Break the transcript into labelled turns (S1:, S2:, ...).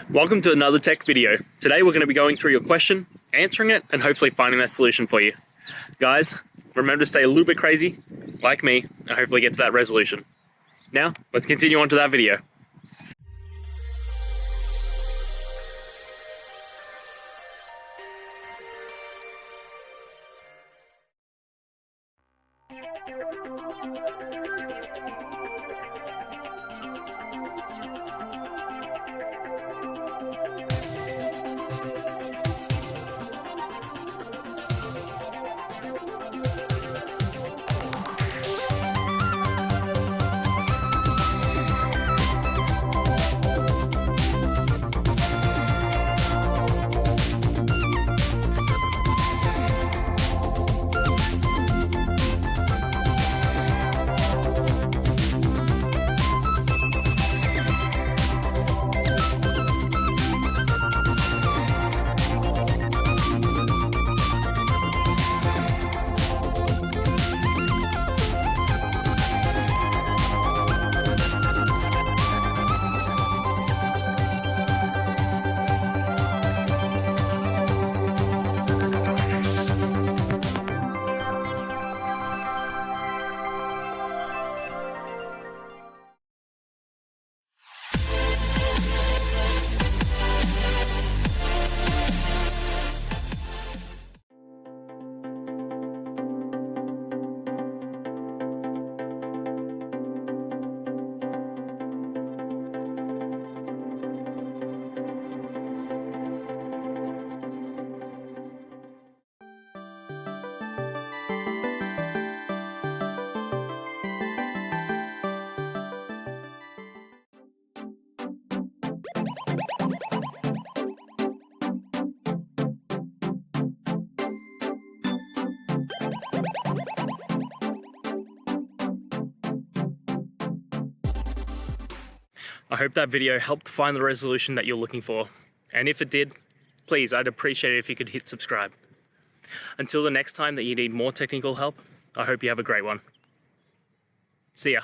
S1: Welcome to another tech video. Today we're going to be going through your question, answering it, and hopefully finding that solution for you. Guys, remember to stay a little bit crazy, like me, and hopefully get to that resolution. Now, let's continue on to that video. I hope that video helped find the resolution that you're looking for. And if it did, please, I'd appreciate it if you could hit subscribe. Until the next time that you need more technical help, I hope you have a great one. See ya.